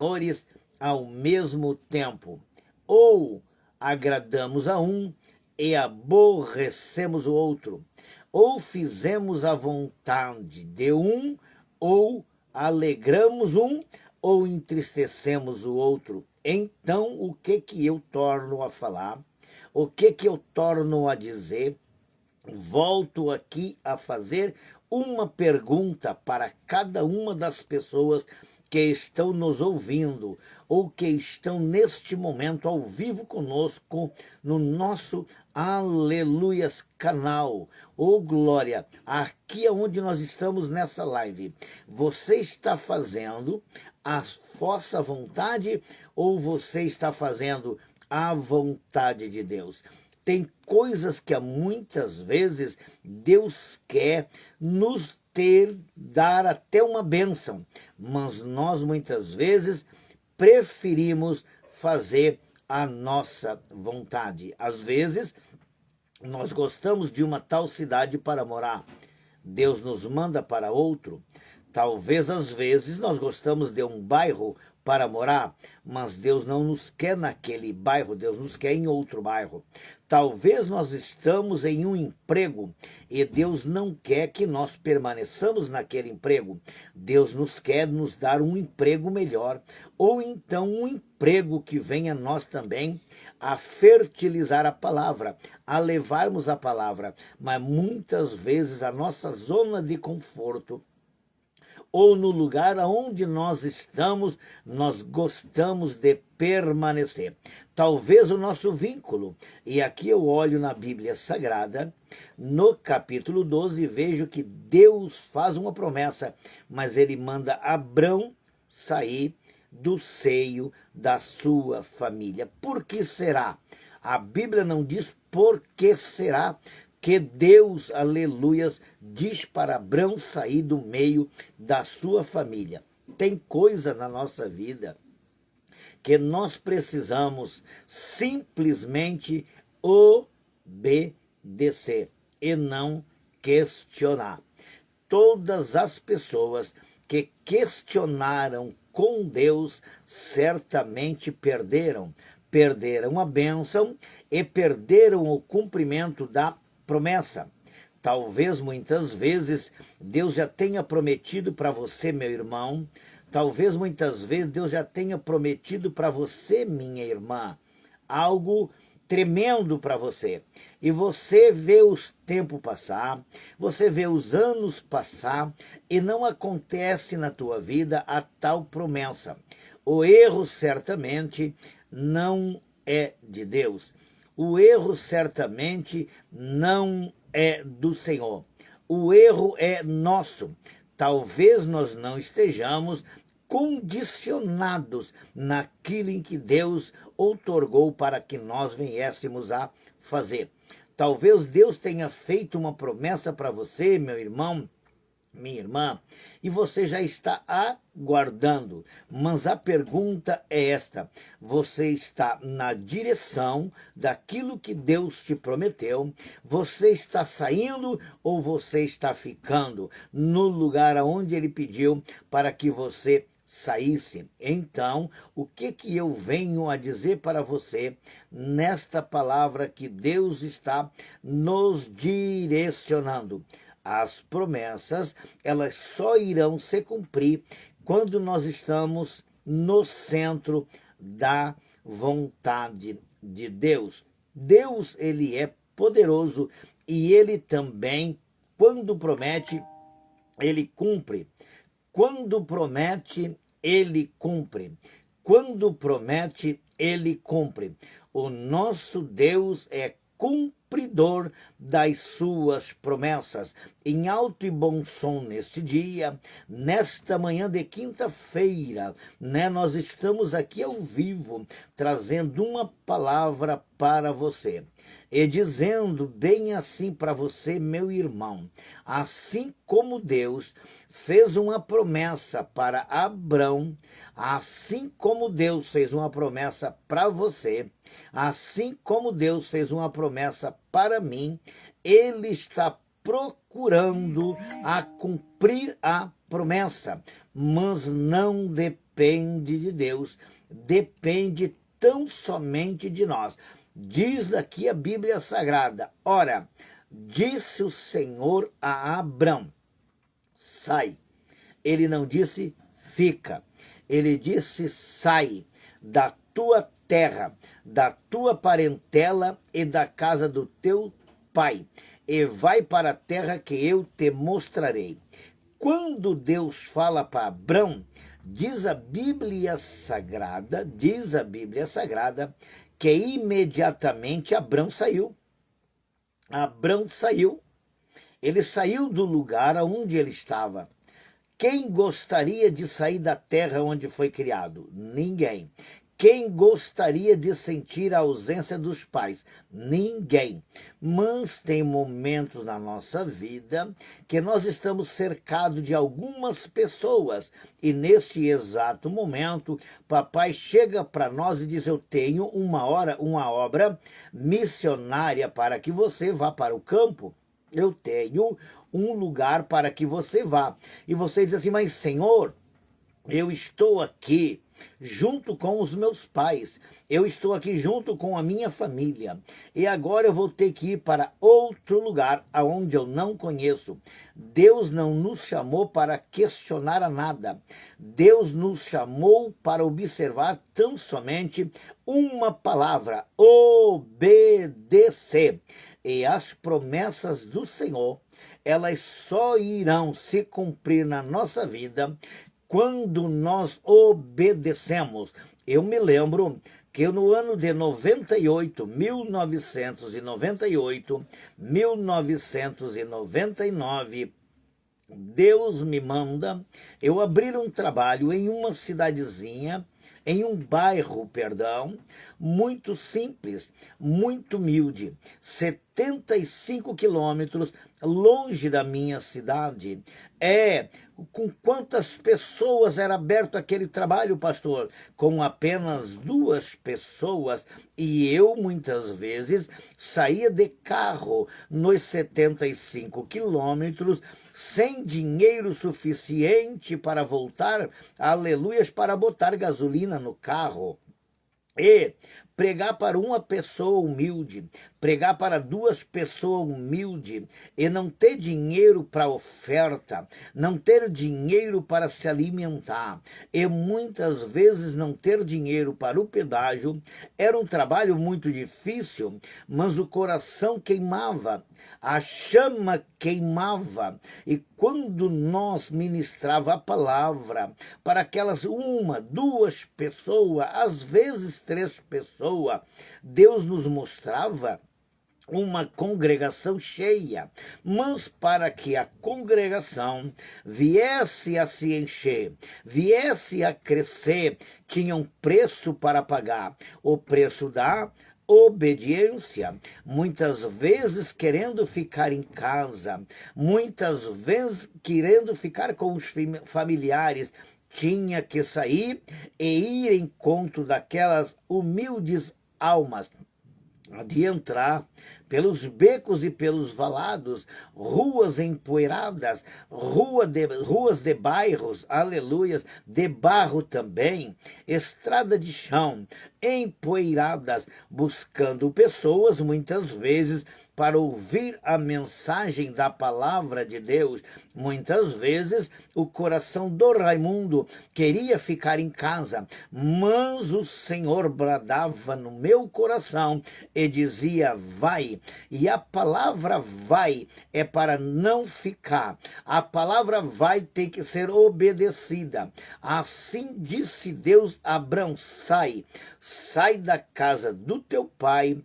senhores ao mesmo tempo. Ou agradamos a um e aborrecemos o outro. Ou fizemos a vontade de um, ou alegramos um, ou entristecemos o outro. Então, o que eu torno a falar? O que eu torno a dizer? Volto aqui a fazer uma pergunta para cada uma das pessoas que estão nos ouvindo ou que estão neste momento ao vivo conosco no nosso Aleluias canal. Ô glória, aqui é onde nós estamos nessa live. Você está fazendo a vossa vontade ou você está fazendo a vontade de Deus? Tem coisas que muitas vezes Deus quer nos dar até uma bênção, mas nós muitas vezes preferimos fazer a nossa vontade. Às vezes, nós gostamos de uma tal cidade para morar. Deus nos manda para outro. Talvez, às vezes, nós gostamos de um bairro para morar, mas Deus não nos quer naquele bairro, Deus nos quer em outro bairro. Talvez nós estamos em um emprego e Deus não quer que nós permaneçamos naquele emprego. Deus nos quer nos dar um emprego melhor, ou então um emprego que venha nós também a fertilizar a palavra, a levarmos a palavra. Mas muitas vezes a nossa zona de conforto, ou no lugar onde nós estamos, nós gostamos de permanecer. Talvez o nosso vínculo, e aqui eu olho na Bíblia Sagrada, no capítulo 12, e vejo que Deus faz uma promessa, mas ele manda Abrão sair do seio da sua família. Por que será? A Bíblia não diz por que será que Deus, aleluias, diz para Abrão sair do meio da sua família. Tem coisa na nossa vida que nós precisamos simplesmente obedecer e não questionar. Todas as pessoas que questionaram com Deus certamente perderam a bênção e perderam o cumprimento da promessa. Talvez muitas vezes Deus já tenha prometido para você, meu irmão. Talvez muitas vezes Deus já tenha prometido para você, minha irmã, algo tremendo para você. E você vê os tempos passar, você vê os anos passar e não acontece na tua vida a tal promessa. O erro certamente não é de Deus. O erro certamente não é do Senhor. O erro é nosso. Talvez nós não estejamos condicionados naquilo em que Deus outorgou para que nós viéssemos a fazer. Talvez Deus tenha feito uma promessa para você, meu irmão, minha irmã, e você já está aguardando, mas a pergunta é esta: você está na direção daquilo que Deus te prometeu? Você está saindo ou você está ficando no lugar aonde Ele pediu para que você saísse? Então, o que eu venho a dizer para você nesta palavra que Deus está nos direcionando? As promessas, elas só irão se cumprir quando nós estamos no centro da vontade de Deus. Deus, ele é poderoso e ele também, quando promete, ele cumpre. Quando promete, ele cumpre. Quando promete, ele cumpre. O nosso Deus é cumpridor das suas promessas. Em alto e bom som neste dia, nesta manhã de quinta-feira, nós estamos aqui ao vivo, trazendo uma palavra para você. E dizendo bem assim para você, meu irmão, assim como Deus fez uma promessa para Abrão, assim como Deus fez uma promessa para você, assim como Deus fez uma promessa para mim, Ele está procurando a cumprir a promessa, mas não de depende de Deus, depende tão somente de nós. Diz aqui a Bíblia Sagrada: ora, disse o Senhor a Abrão, sai. Ele não disse fica, ele disse sai da tua terra, da tua parentela e da casa do teu pai, e vai para a terra que eu te mostrarei. Quando Deus fala para Abrão, diz a Bíblia Sagrada, que imediatamente Abrão saiu. Abrão saiu. Ele saiu do lugar onde ele estava. Quem gostaria de sair da terra onde foi criado? Ninguém. Quem gostaria de sentir a ausência dos pais? Ninguém. Mas tem momentos na nossa vida que nós estamos cercados de algumas pessoas e neste exato momento, papai chega para nós e diz: eu tenho uma obra missionária para que você vá para o campo. Eu tenho um lugar para que você vá. E você diz assim: mas Senhor, eu estou aqui junto com os meus pais, eu estou aqui junto com a minha família, e agora eu vou ter que ir para outro lugar aonde eu não conheço. Deus não nos chamou para questionar a nada. Deus nos chamou para observar tão somente uma palavra: obedecer. E as promessas do Senhor, elas só irão se cumprir na nossa vida quando nós obedecemos. Eu me lembro que no ano de 1999, Deus me manda eu abrir um trabalho em uma cidadezinha, em um bairro, muito simples, muito humilde, 75 quilômetros longe da minha cidade. Com quantas pessoas era aberto aquele trabalho, pastor? Com apenas 2 pessoas. E eu, muitas vezes, saía de carro nos 75 quilômetros, sem dinheiro suficiente para voltar, aleluias, para botar gasolina no carro. E pregar para uma pessoa humilde, pregar para 2 pessoas humildes, e não ter dinheiro para oferta, não ter dinheiro para se alimentar, e muitas vezes não ter dinheiro para o pedágio, era um trabalho muito difícil, mas o coração queimava, a chama queimava, e quando nós ministrava a palavra para aquelas 1, 2 pessoas, às vezes 3 pessoas, Deus nos mostrava uma congregação cheia, mas para que a congregação viesse a se encher, viesse a crescer, tinha um preço para pagar, o preço da obediência. Muitas vezes querendo ficar em casa, muitas vezes querendo ficar com os familiares, tinha que sair e ir em encontro daquelas humildes almas, de entrar pelos becos e pelos valados, ruas empoeiradas, ruas de bairros, aleluias, de barro também, estrada de chão, empoeiradas, buscando pessoas, muitas vezes, para ouvir a mensagem da palavra de Deus. Muitas vezes o coração do Raimundo queria ficar em casa, mas o Senhor bradava no meu coração e dizia: vai. E a palavra vai é para não ficar. A palavra vai tem que ser obedecida. Assim disse Deus a Abrão: sai da casa do teu pai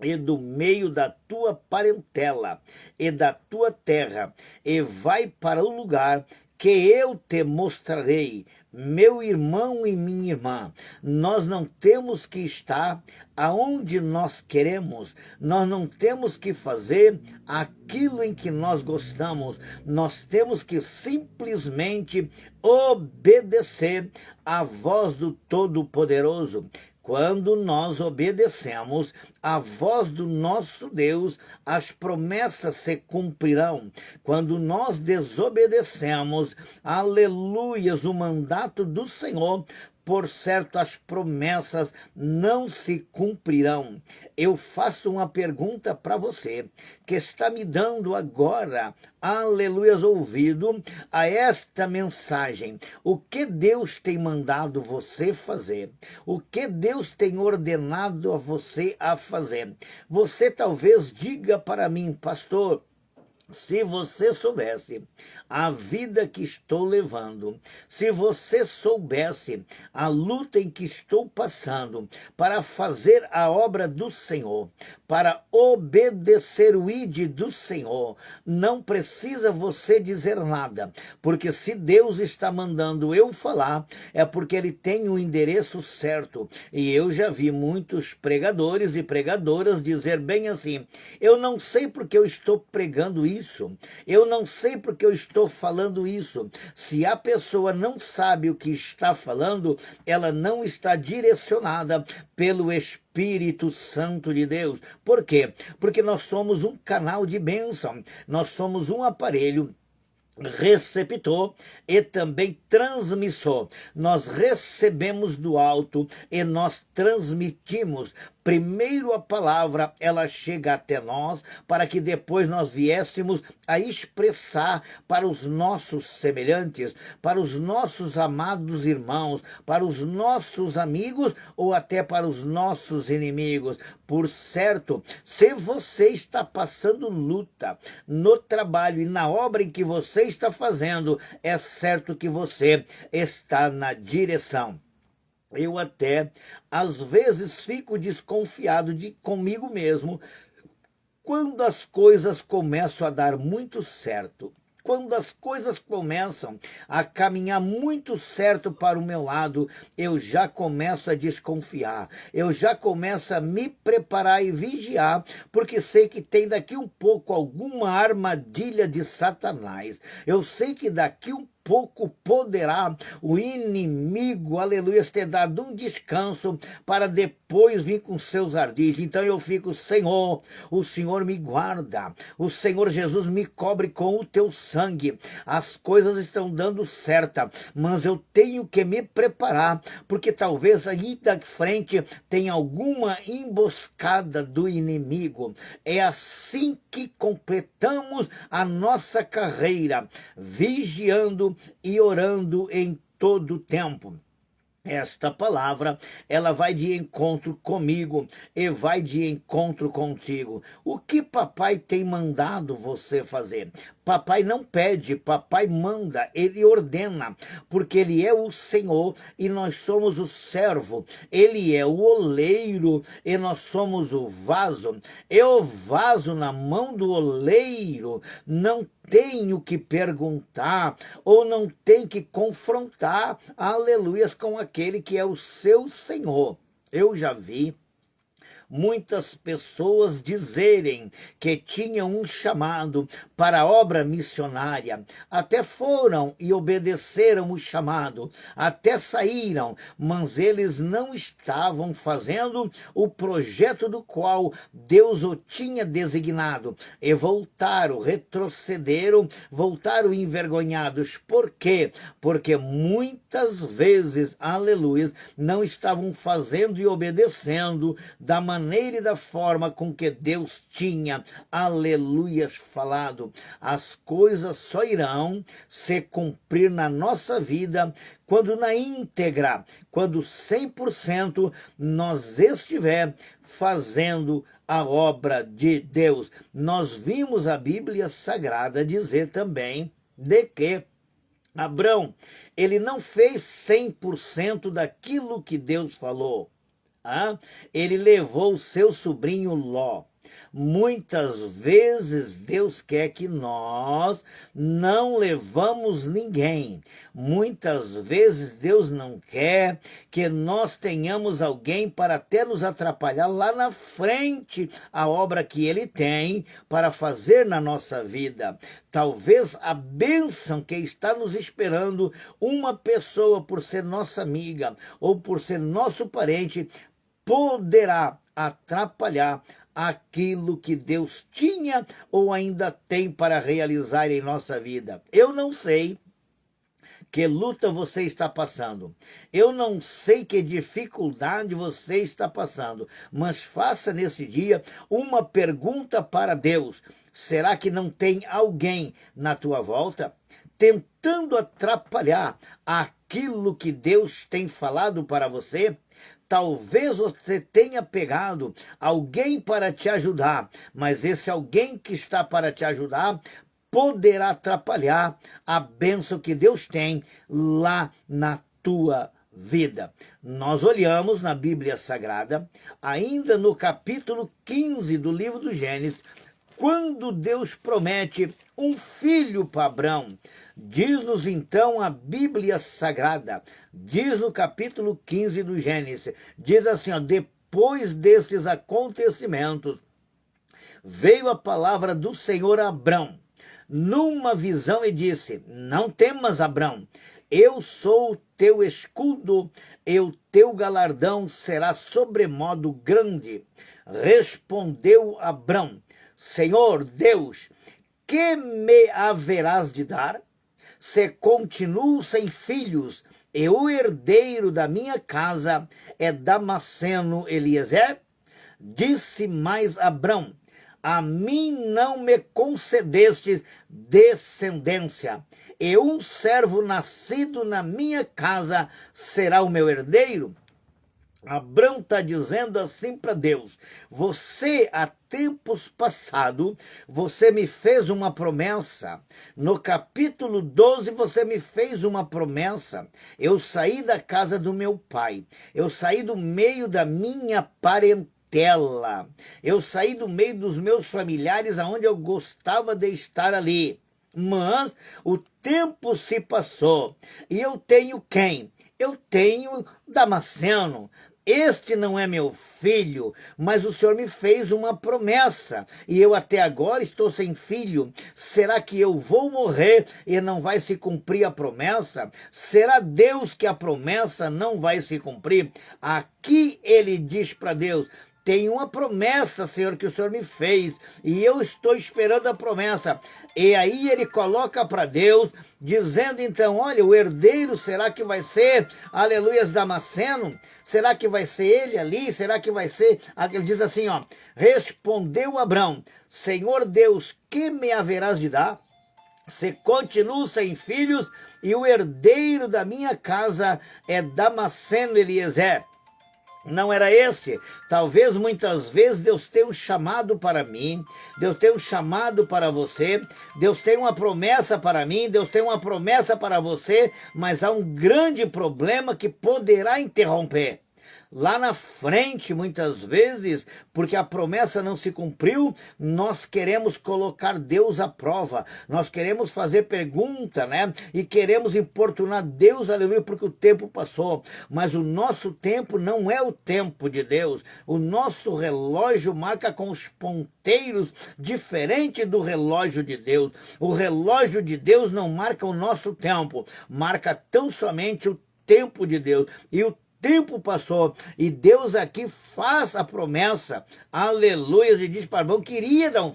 e do meio da tua parentela e da tua terra, e vai para o lugar que eu te mostrarei. Meu irmão e minha irmã, nós não temos que estar aonde nós queremos, nós não temos que fazer aquilo em que nós gostamos, nós temos que simplesmente obedecer à voz do Todo-Poderoso. Quando nós obedecemos à voz do nosso Deus, as promessas se cumprirão. Quando nós desobedecemos, aleluias, o mandato do Senhor, por certo, as promessas não se cumprirão. Eu faço uma pergunta para você, que está me dando agora, aleluias, ouvido a esta mensagem. O que Deus tem mandado você fazer? O que Deus tem ordenado a você a fazer? Você talvez diga para mim, pastor, se você soubesse a vida que estou levando, se você soubesse a luta em que estou passando para fazer a obra do Senhor, para obedecer o ID do Senhor, não precisa você dizer nada, porque se Deus está mandando eu falar, é porque Ele tem o endereço certo. E eu já vi muitos pregadores e pregadoras dizer bem assim, eu não sei porque eu estou pregando isso, eu não sei porque eu estou falando isso. Se a pessoa não sabe o que está falando, ela não está direcionada pelo Espírito Santo de Deus. Por quê? Porque nós somos um canal de bênção, nós somos um aparelho receptor e também transmissor. Nós recebemos do alto e nós transmitimos. Primeiro a palavra, ela chega até nós, para que depois nós viéssemos a expressar para os nossos semelhantes, para os nossos amados irmãos, para os nossos amigos ou até para os nossos inimigos. Por certo, se você está passando luta no trabalho e na obra em que você está fazendo, é certo que você está na direção. Eu até, às vezes, fico desconfiado comigo mesmo quando as coisas começam a dar muito certo. Quando as coisas começam a caminhar muito certo para o meu lado, eu já começo a desconfiar, eu já começo a me preparar e vigiar, porque sei que tem daqui um pouco alguma armadilha de Satanás. Eu sei que daqui um pouco poderá o inimigo, aleluia, ter dado um descanso para depois vir com seus ardis. Então eu fico, Senhor, o Senhor me guarda, o Senhor Jesus me cobre com o teu sangue. As coisas estão dando certa, mas eu tenho que me preparar, porque talvez aí da frente tenha alguma emboscada do inimigo. É assim que completamos a nossa carreira, vigiando e orando em todo o tempo. Esta palavra, ela vai de encontro comigo e vai de encontro contigo. O que papai tem mandado você fazer? Papai não pede, papai manda, ele ordena, porque ele é o Senhor e nós somos o servo. Ele é o oleiro e nós somos o vaso. E o vaso na mão do oleiro não tenho que perguntar ou não tem que confrontar, aleluias, com aquele que é o seu Senhor. Eu já vi muitas pessoas dizerem que tinham um chamado para a obra missionária, até foram e obedeceram o chamado, até saíram, mas eles não estavam fazendo o projeto do qual Deus o tinha designado, e voltaram, retrocederam, voltaram envergonhados. Por quê? Porque muitas vezes, aleluia, não estavam fazendo e obedecendo da maneira e da forma com que Deus tinha, aleluias, falado. As coisas só irão se cumprir na nossa vida quando na íntegra, quando 100% nós estiver fazendo a obra de Deus. Nós vimos a Bíblia Sagrada dizer também de que Abrão, ele não fez 100% daquilo que Deus falou. Ele levou o seu sobrinho Ló. Muitas vezes Deus quer que nós não levamos ninguém. Muitas vezes Deus não quer que nós tenhamos alguém para até nos atrapalhar lá na frente a obra que Ele tem para fazer na nossa vida. Talvez a bênção que está nos esperando, uma pessoa por ser nossa amiga ou por ser nosso parente, poderá atrapalhar aquilo que Deus tinha ou ainda tem para realizar em nossa vida. Eu não sei que luta você está passando. Eu não sei que dificuldade você está passando, mas faça nesse dia uma pergunta para Deus. Será que não tem alguém na tua volta tentando atrapalhar aquilo que Deus tem falado para você? Talvez você tenha pegado alguém para te ajudar, mas esse alguém que está para te ajudar poderá atrapalhar a bênção que Deus tem lá na tua vida. Nós olhamos na Bíblia Sagrada, ainda no capítulo 15 do livro do Gênesis, quando Deus promete um filho para Abrão. Diz-nos então a Bíblia Sagrada, diz no capítulo 15 do Gênesis, diz assim, ó, depois desses acontecimentos, veio a palavra do Senhor a Abrão, numa visão, e disse, não temas, Abrão, eu sou o teu escudo, e o teu galardão será sobremodo grande. Respondeu Abrão, Senhor Deus, que me haverás de dar? Se continuo sem filhos, e o herdeiro da minha casa é Damasceno Eliezer? Disse mais Abrão, a mim não me concedestes descendência, e um servo nascido na minha casa será o meu herdeiro? Abrão está dizendo assim para Deus, você há tempos passados, você me fez uma promessa, no capítulo 12 você me fez uma promessa, eu saí da casa do meu pai, eu saí do meio da minha parentela, eu saí do meio dos meus familiares aonde eu gostava de estar ali, mas o tempo se passou, e eu tenho quem? Eu tenho Damasceno. Este não é meu filho, mas o Senhor me fez uma promessa, e eu até agora estou sem filho. Será que eu vou morrer e não vai se cumprir a promessa? Será Deus que a promessa não vai se cumprir? Aqui ele diz para Deus, tem uma promessa, Senhor, que o Senhor me fez, e eu estou esperando a promessa. E aí ele coloca para Deus, dizendo então, olha, o herdeiro, será que vai ser, aleluia, Damasceno? Será que vai ser ele ali? Será que vai ser? Ele diz assim, ó, respondeu Abrão, Senhor Deus, que me haverás de dar? Se continuo sem filhos, e o herdeiro da minha casa é Damasceno Eliezer. Não era este? Talvez muitas vezes Deus tenha um chamado para mim, Deus tem um chamado para você, Deus tem uma promessa para mim, Deus tem uma promessa para você, mas há um grande problema que poderá interromper. Lá na frente, muitas vezes, porque a promessa não se cumpriu, nós queremos colocar Deus à prova, nós queremos fazer pergunta, né? E queremos importunar Deus, aleluia, porque o tempo passou. Mas o nosso tempo não é o tempo de Deus. O nosso relógio marca com os ponteiros diferente do relógio de Deus. O relógio de Deus não marca o nosso tempo, marca tão somente o tempo de Deus. E o tempo passou, e Deus aqui faz a promessa, aleluia, e diz para Abrão que iria dar um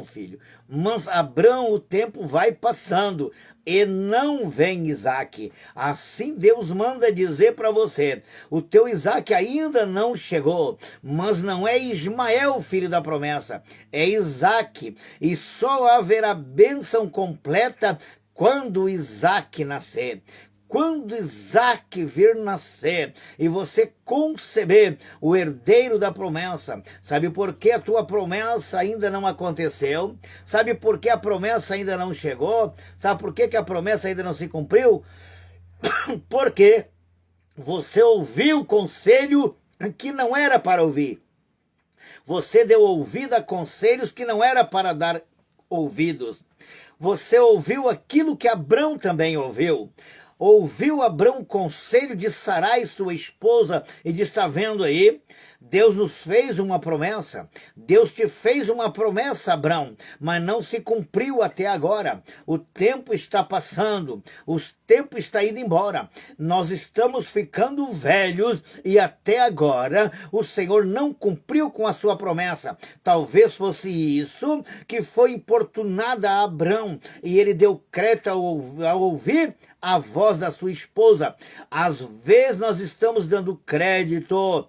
filho, mas Abrão, o tempo vai passando, e não vem Isaac. Assim Deus manda dizer para você, o teu Isaac ainda não chegou, mas não é Ismael, filho da promessa, é Isaac, e só haverá bênção completa quando Isaac nascer. Quando Isaac vir nascer e você conceber o herdeiro da promessa, sabe por que a tua promessa ainda não aconteceu? Sabe por que a promessa ainda não chegou? Sabe por que a promessa ainda não se cumpriu? Porque você ouviu o conselho que não era para ouvir. Você deu ouvido a conselhos que não era para dar ouvidos. Você ouviu aquilo que Abrão também ouviu. ouviu Abrão o conselho de Sarai, sua esposa, e diz, está vendo aí? Deus nos fez uma promessa. Deus te fez uma promessa, Abrão, mas não se cumpriu até agora. O tempo está passando, o tempo está indo embora. Nós estamos ficando velhos e até agora o Senhor não cumpriu com a sua promessa. Talvez fosse isso que foi importunada a Abrão e ele deu crédito ao ouvir a voz da sua esposa. Às vezes nós estamos dando crédito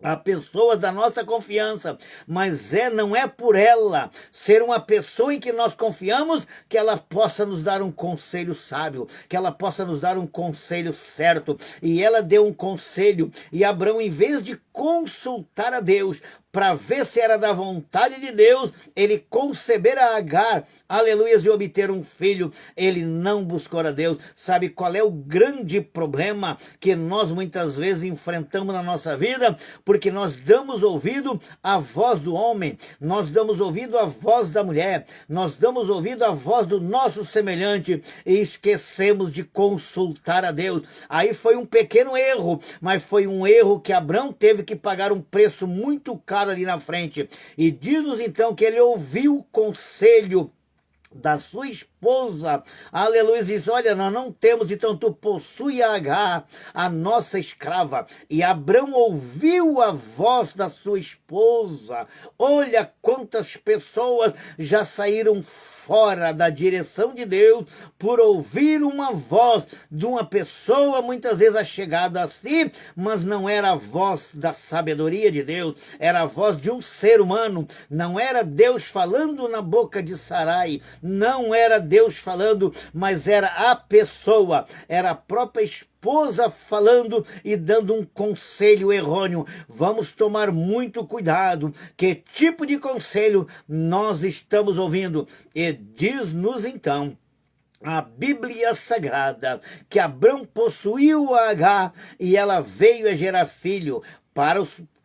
a pessoas da nossa confiança, mas não é por ela ser uma pessoa em que nós confiamos que ela possa nos dar um conselho sábio, que ela possa nos dar um conselho certo. E ela deu um conselho, e Abrão, em vez de consultar a Deus para ver se era da vontade de Deus, ele conceber a Agar, aleluias, e obter um filho. Ele não buscou a Deus. Sabe qual é o grande problema que nós muitas vezes enfrentamos na nossa vida? Porque nós damos ouvido à voz do homem, nós damos ouvido à voz da mulher, nós damos ouvido à voz do nosso semelhante e esquecemos de consultar a Deus. Aí foi um pequeno erro, mas foi um erro que Abrão teve que pagar um preço muito caro ali na frente. E diz-nos então que ele ouviu o conselho da sua esposa, aleluia, diz, olha, nós não temos, então tu possui a Agar, a nossa escrava. E Abrão ouviu a voz da sua esposa. Olha quantas pessoas já saíram fora da direção de Deus por ouvir uma voz de uma pessoa muitas vezes achegada a si, mas não era a voz da sabedoria de Deus, era a voz de um ser humano. Não era Deus falando na boca de Sarai, não era Deus falando, mas era a pessoa, era a própria esposa falando e dando um conselho errôneo. Vamos tomar muito cuidado. Que tipo de conselho nós estamos ouvindo? E diz-nos então a Bíblia Sagrada que Abrão possuiu a Agar e ela veio a gerar filho. Para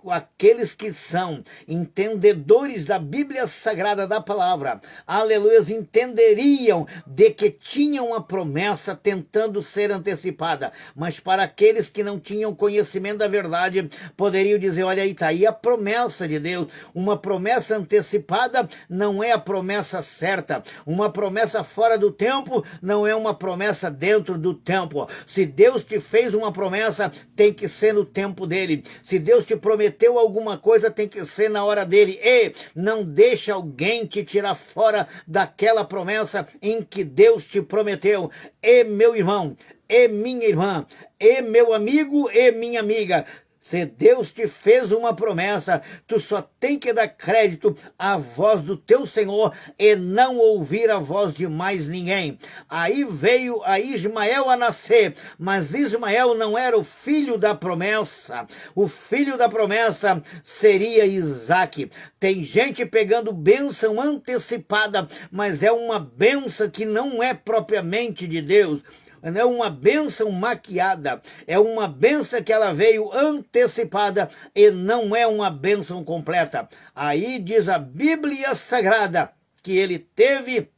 aqueles que são entendedores da Bíblia Sagrada, da palavra, aleluia, entenderiam de que tinham uma promessa tentando ser antecipada, mas para aqueles que não tinham conhecimento da verdade, poderiam dizer, olha aí, está aí a promessa de Deus. Uma promessa antecipada não é a promessa certa, uma promessa fora do tempo não é uma promessa dentro do tempo. Se Deus te fez uma promessa, tem que ser no tempo dele. Se Deus te prometeu alguma coisa, tem que ser na hora dele. E não deixa alguém te tirar fora daquela promessa em que Deus te prometeu. E meu irmão, e minha irmã, e meu amigo, e minha amiga, se Deus te fez uma promessa, tu só tem que dar crédito à voz do teu Senhor e não ouvir a voz de mais ninguém. Aí veio a Ismael a nascer, mas Ismael não era o filho da promessa. O filho da promessa seria Isaque. Tem gente pegando bênção antecipada, mas é uma bênção que não é propriamente de Deus. Não é uma bênção maquiada, é uma bênção que ela veio antecipada e não é uma bênção completa. Aí diz a Bíblia Sagrada que ele teve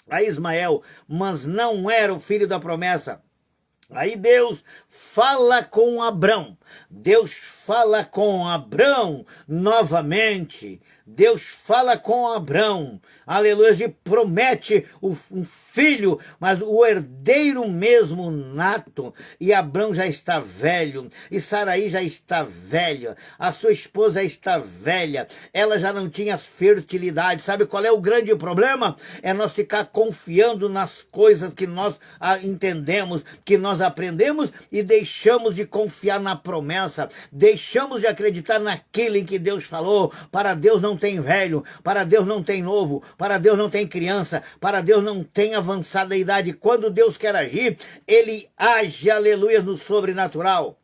a Ismael, mas não era o filho da promessa. Aí Deus fala com Abrão, Deus fala com Abrão novamente, Deus fala com Abrão, aleluia, e promete um filho, mas o herdeiro mesmo nato. E Abrão já está velho, e Sarai já está velha, a sua esposa já está velha, ela já não tinha fertilidade. Sabe qual é o grande problema? É nós ficar confiando nas coisas que nós entendemos, que nós aprendemos, e deixamos de confiar na promessa, deixamos de acreditar naquilo em que Deus falou. Para Deus não tem velho, para Deus não tem novo, para Deus não tem criança, para Deus não tem avançada idade. Quando Deus quer agir, ele age, aleluia, no sobrenatural.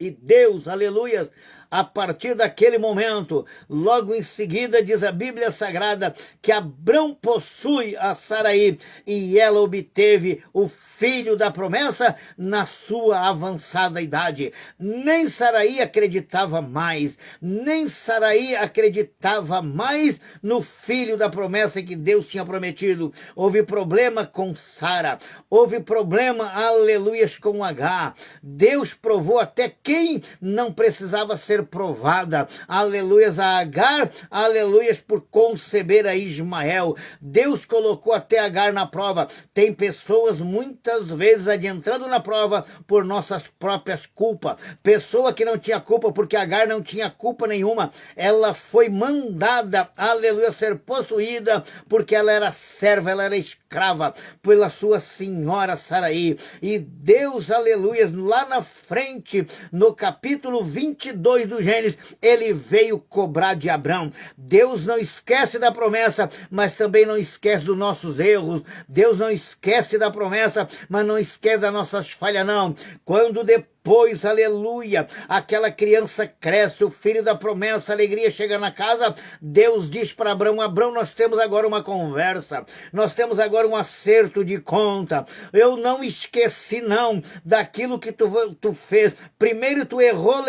E Deus, aleluia, A partir daquele momento, logo em seguida, diz a Bíblia Sagrada que Abrão possui a Saraí e ela obteve o filho da promessa na sua avançada idade. Nem Saraí acreditava mais, nem Saraí acreditava mais no filho da promessa que Deus tinha prometido. Houve problema com Sara, houve problema, aleluias, com Agar. Deus provou até quem não precisava ser provada, aleluias, a Agar, aleluias, por conceber a Ismael. Deus colocou até Agar na prova. Tem pessoas muitas vezes adiantando na prova por nossas próprias culpas. Pessoa que não tinha culpa, porque Agar não tinha culpa nenhuma. Ela foi mandada, aleluia, ser possuída, porque ela era serva, ela era escrava pela sua senhora Saraí. E Deus, aleluia, lá na frente, no capítulo 22 do Gênesis, ele veio cobrar de Abrão. Deus não esquece da promessa, mas também não esquece dos nossos erros. Deus não esquece da promessa, mas não esquece das nossas falhas, não. Quando depois, aleluia, aquela criança cresce, o filho da promessa, a alegria chega na casa, Deus diz para Abrão: Abrão, nós temos agora uma conversa, nós temos agora um acerto de conta. Eu não esqueci, não, daquilo que tu fez. Primeiro tu errou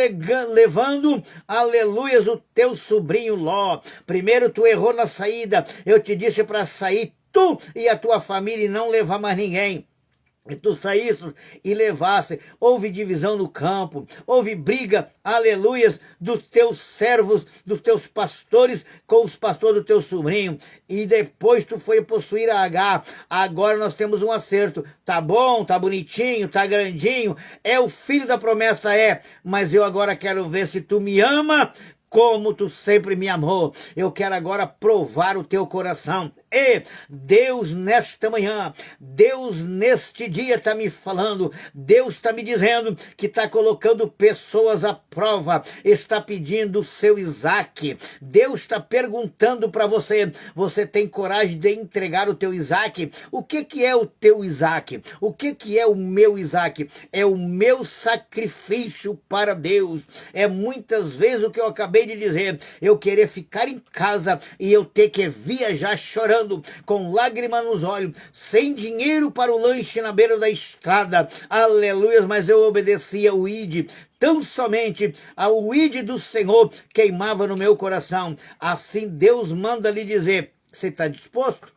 levando, aleluias, o teu sobrinho Ló. Primeiro tu errou na saída. Eu te disse para sair tu e a tua família e não levar mais ninguém. E tu saísse e levasse. Houve divisão no campo, houve briga, aleluias, dos teus servos, dos teus pastores com os pastores do teu sobrinho. E depois tu foi possuir a Agar. Agora nós temos um acerto. Tá bom, tá bonitinho, tá grandinho, é o filho da promessa, mas eu agora quero ver se tu me ama como tu sempre me amou. Eu quero agora provar o teu coração. E Deus nesta manhã, Deus neste dia está me falando, Deus está me dizendo que está colocando pessoas à prova, está pedindo o seu Isaac. Deus está perguntando para você: você tem coragem de entregar o teu Isaac? O que é o teu Isaac? O que é o meu Isaac? É o meu sacrifício para Deus. É muitas vezes o que eu acabei de dizer, eu querer ficar em casa e eu ter que viajar chorando, com lágrima nos olhos, sem dinheiro para o lanche na beira da estrada, aleluia, mas eu obedecia o ide, tão somente ao ide do Senhor queimava no meu coração. Assim Deus manda lhe dizer: você está disposto?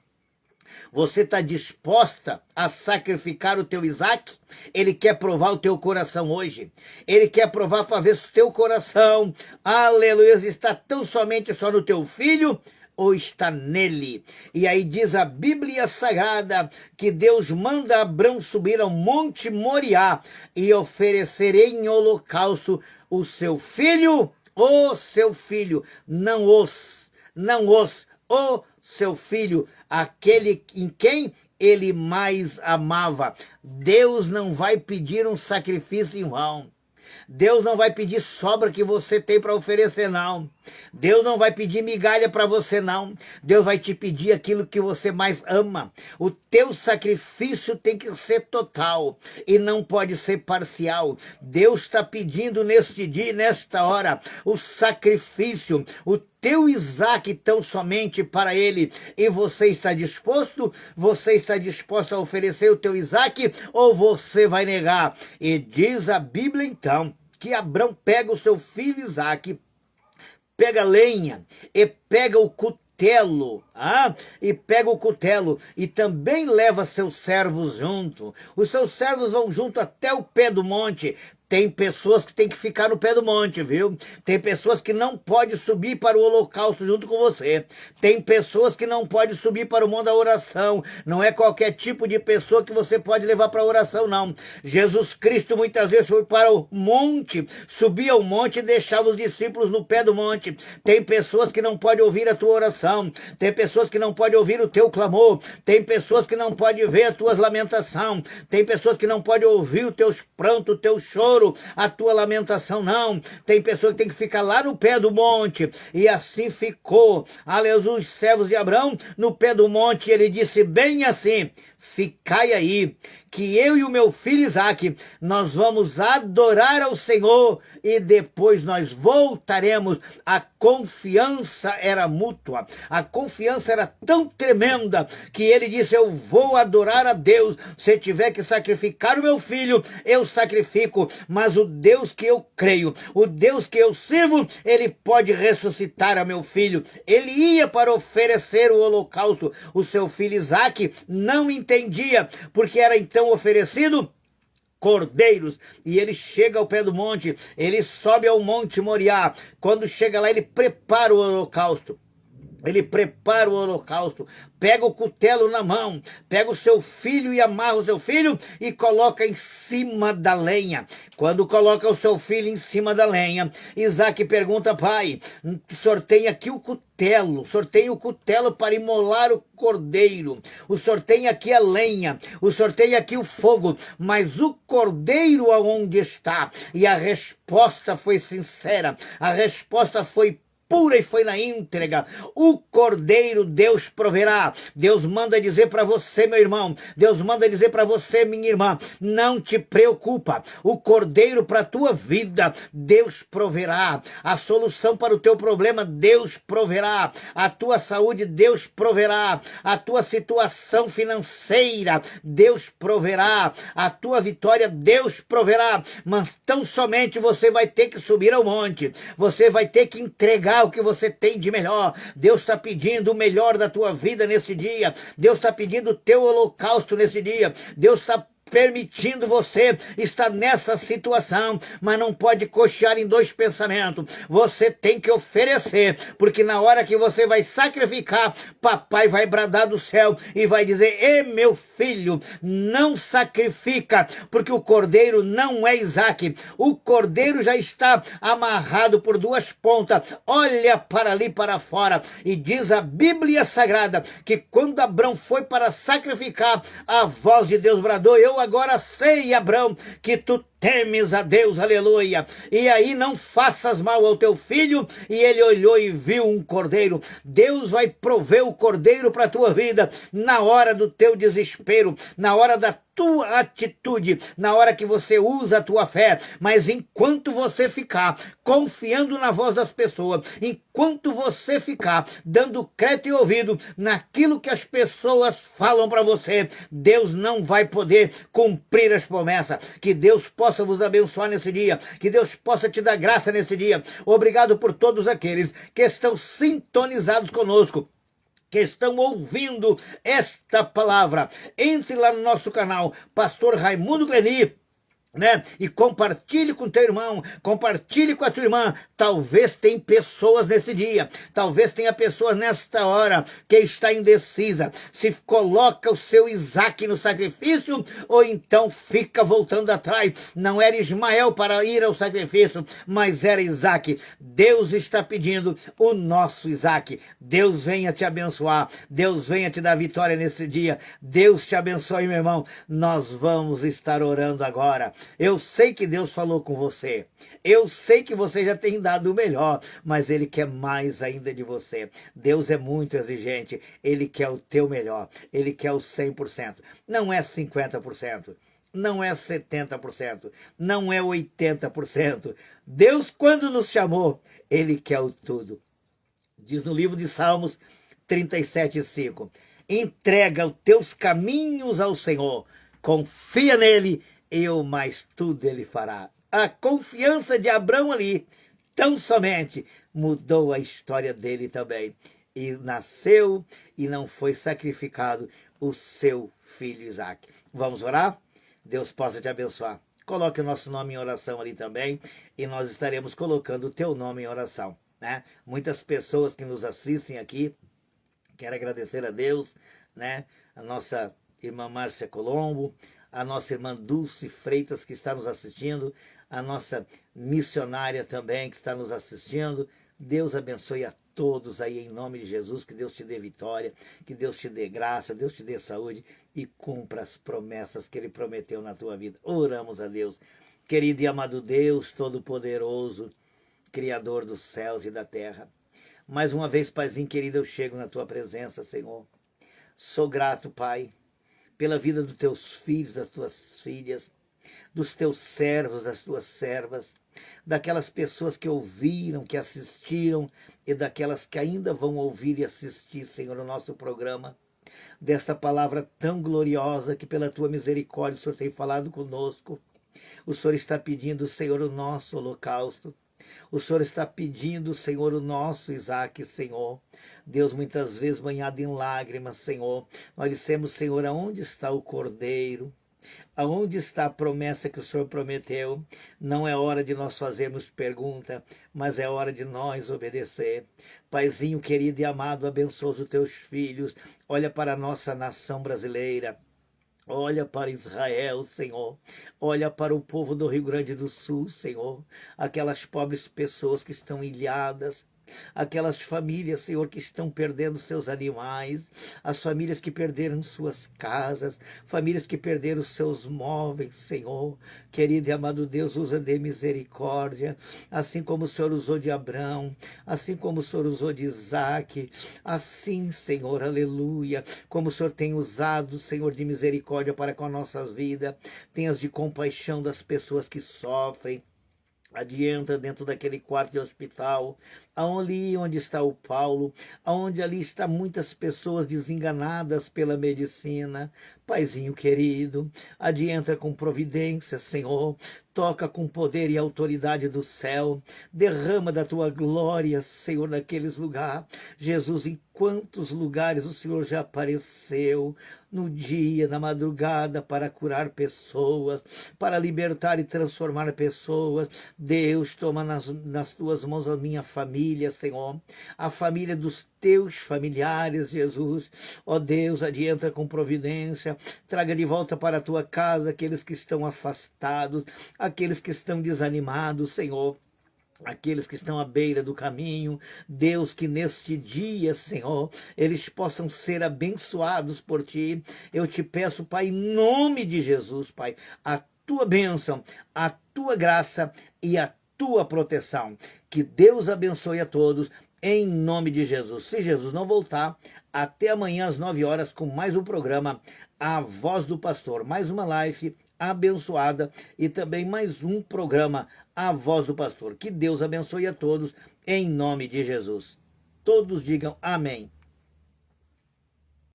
Você está disposta a sacrificar o teu Isaac? Ele quer provar o teu coração hoje. Ele quer provar para ver se o teu coração, aleluia, está tão somente só no teu filho ou está nele. E aí diz a Bíblia Sagrada que Deus manda Abrão subir ao Monte Moriá e oferecer em holocausto o seu filho, o seu filho, aquele em quem ele mais amava. Deus não vai pedir um sacrifício em vão. Deus não vai pedir sobra que você tem para oferecer, não. Deus não vai pedir migalha para você, não. Deus vai te pedir aquilo que você mais ama. O teu sacrifício tem que ser total e não pode ser parcial. Deus está pedindo neste dia, nesta hora, o sacrifício, o teu Isaac tão somente para ele. E você está disposto? Você está disposto a oferecer o teu Isaac ou você vai negar? E diz a Bíblia então que Abrão pega o seu filho Isaac, pega lenha e pega o cutelo, e também leva seus servos junto. Os seus servos vão junto até o pé do monte. Tem pessoas que tem que ficar no pé do monte, viu? Tem pessoas que não podem subir para o holocausto junto com você. Tem pessoas que não podem subir para o monte da oração. Não é qualquer tipo de pessoa que você pode levar para a oração, não. Jesus Cristo muitas vezes foi para o monte, subia ao monte e deixava os discípulos no pé do monte. Tem pessoas que não podem ouvir a tua oração. Tem pessoas que não podem ouvir o teu clamor. Tem pessoas que não podem ver as tuas lamentações. Tem pessoas que não podem ouvir os teus prantos, o teu choro, a tua lamentação, não. Tem pessoa que tem que ficar lá no pé do monte. E assim ficou, aleluia, os servos de Abrão no pé do monte. Ele disse bem assim: ficai aí, que eu e o meu filho Isaque, nós vamos adorar ao Senhor e depois nós voltaremos. A confiança era mútua, a confiança era tão tremenda que ele disse: eu vou adorar a Deus, se tiver que sacrificar o meu filho, eu sacrifico, mas o Deus que eu creio, o Deus que eu sirvo, ele pode ressuscitar a meu filho. Ele ia para oferecer o holocausto, o seu filho Isaque não entendia, porque era então oferecido cordeiros, e ele chega ao pé do monte, ele sobe ao monte Moriá. Quando chega lá, ele prepara o holocausto. Ele prepara o holocausto, pega o cutelo na mão, pega o seu filho e amarra o seu filho e coloca em cima da lenha. Quando coloca o seu filho em cima da lenha, Isaque pergunta: pai, sorteia aqui o cutelo, sorteia o cutelo para imolar o cordeiro, o sorteia aqui a lenha, o sorteia aqui o fogo, mas o cordeiro aonde está? E a resposta foi sincera, a resposta foi pura e foi na íntegra: o cordeiro Deus proverá. Deus manda dizer para você, meu irmão, Deus manda dizer para você, minha irmã, não te preocupa, o cordeiro para a tua vida Deus proverá, a solução para o teu problema Deus proverá, a tua saúde Deus proverá, a tua situação financeira Deus proverá, a tua vitória Deus proverá, mas tão somente você vai ter que subir ao monte, você vai ter que entregar o que você tem de melhor. Deus está pedindo o melhor da tua vida nesse dia. Deus está pedindo o teu holocausto nesse dia. Deus está permitindo você estar nessa situação, mas não pode cochear em dois pensamentos. Você tem que oferecer, porque na hora que você vai sacrificar, papai vai bradar do céu e vai dizer: e meu filho, não sacrifica, porque o cordeiro não é Isaque, o cordeiro já está amarrado por duas pontas. Olha para ali para fora, e diz a Bíblia Sagrada que quando Abrão foi para sacrificar, a voz de Deus bradou: eu agora sei, Abrão, que tu temes a Deus, aleluia, e aí não faças mal ao teu filho. E ele olhou e viu um cordeiro. Deus vai prover o cordeiro para a tua vida na hora do teu desespero, na hora da tua atitude, na hora que você usa a tua fé. Mas enquanto você ficar confiando na voz das pessoas, enquanto você ficar dando crédito e ouvido naquilo que as pessoas falam para você, Deus não vai poder cumprir as promessas. Que Deus possa vos abençoar nesse dia, que Deus possa te dar graça nesse dia. Obrigado por todos aqueles que estão sintonizados conosco, que estão ouvindo esta palavra. Entre lá no nosso canal, Pastor Raimundo Gleni, e compartilhe com teu irmão, compartilhe com a tua irmã. Talvez tem pessoas nesse dia, talvez tenha pessoas nesta hora que está indecisa, se coloca o seu Isaque no sacrifício ou então fica voltando atrás. Não era Ismael para ir ao sacrifício, mas era Isaque. Deus está pedindo o nosso Isaque. Deus venha te abençoar, Deus venha te dar vitória nesse dia. Deus te abençoe, meu irmão. Nós vamos estar orando agora. Eu sei que Deus falou com você, eu sei que você já tem dado o melhor, mas Ele quer mais ainda de você. Deus é muito exigente, Ele quer o teu melhor, Ele quer o 100%, não é 50%, não é 70%, não é 80%. Deus, quando nos chamou, Ele quer o tudo. Diz no livro de Salmos 37:5, entrega os teus caminhos ao Senhor, confia nele e o mais tudo ele fará. A confiança de Abrão ali, tão somente, mudou a história dele também. E nasceu e não foi sacrificado o seu filho Isaque. Vamos orar? Deus possa te abençoar. Coloque o nosso nome em oração ali também, e nós estaremos colocando o teu nome em oração. Muitas pessoas que nos assistem aqui, quero agradecer a Deus, a nossa irmã Márcia Colombo, a nossa irmã Dulce Freitas, que está nos assistindo, a nossa missionária também, que está nos assistindo. Deus abençoe a todos aí, em nome de Jesus, que Deus te dê vitória, que Deus te dê graça, Deus te dê saúde e cumpra as promessas que Ele prometeu na tua vida. Oramos a Deus. Querido e amado Deus Todo-Poderoso, Criador dos céus e da terra, mais uma vez, Paizinho querido, eu chego na tua presença, Senhor. Sou grato, Pai, pela vida dos teus filhos, das tuas filhas, dos teus servos, das tuas servas, daquelas pessoas que ouviram, que assistiram e daquelas que ainda vão ouvir e assistir, Senhor, o nosso programa, desta palavra tão gloriosa que pela tua misericórdia o Senhor tem falado conosco. O Senhor está pedindo, Senhor, o nosso holocausto. O Senhor está pedindo, Senhor, o nosso Isaac, Senhor. Deus, muitas vezes banhado em lágrimas, Senhor. Nós dissemos, Senhor, aonde está o Cordeiro? Aonde está a promessa que o Senhor prometeu? Não é hora de nós fazermos pergunta, mas é hora de nós obedecer. Paizinho querido e amado, abençoa os teus filhos. Olha para a nossa nação brasileira. Olha para Israel, Senhor. Olha para o povo do Rio Grande do Sul, Senhor. Aquelas pobres pessoas que estão ilhadas. Aquelas famílias, Senhor, que estão perdendo seus animais, as famílias que perderam suas casas, famílias que perderam seus móveis, Senhor. Querido e amado Deus, usa de misericórdia, assim como o Senhor usou de Abraão, assim como o Senhor usou de Isaac, assim, Senhor, aleluia, como o Senhor tem usado, Senhor, de misericórdia para com as nossas vidas, tenhas de compaixão das pessoas que sofrem. Adianta dentro daquele quarto de hospital, onde está o Paulo, aonde ali está muitas pessoas desenganadas pela medicina. Paizinho querido, adianta com providência, Senhor, toca com poder e autoridade do céu, derrama da tua glória, Senhor, naqueles lugares. Jesus, em quantos lugares o Senhor já apareceu, no dia, na madrugada, para curar pessoas, para libertar e transformar pessoas. Deus, toma nas tuas mãos a minha família, Senhor, a família dos teus familiares, Jesus. Ó Deus, adianta com providência, traga de volta para a tua casa aqueles que estão afastados, aqueles que estão desanimados, Senhor, aqueles que estão à beira do caminho. Deus, que neste dia, Senhor, eles possam ser abençoados por Ti. Eu te peço, Pai, em nome de Jesus, Pai, a Tua bênção, a Tua graça e a Tua proteção. Que Deus abençoe a todos, em nome de Jesus. Se Jesus não voltar, até amanhã às 9 horas com mais um programa A Voz do Pastor, mais uma live abençoada e também mais um programa A Voz do Pastor. Que Deus abençoe a todos em nome de Jesus. Todos digam amém.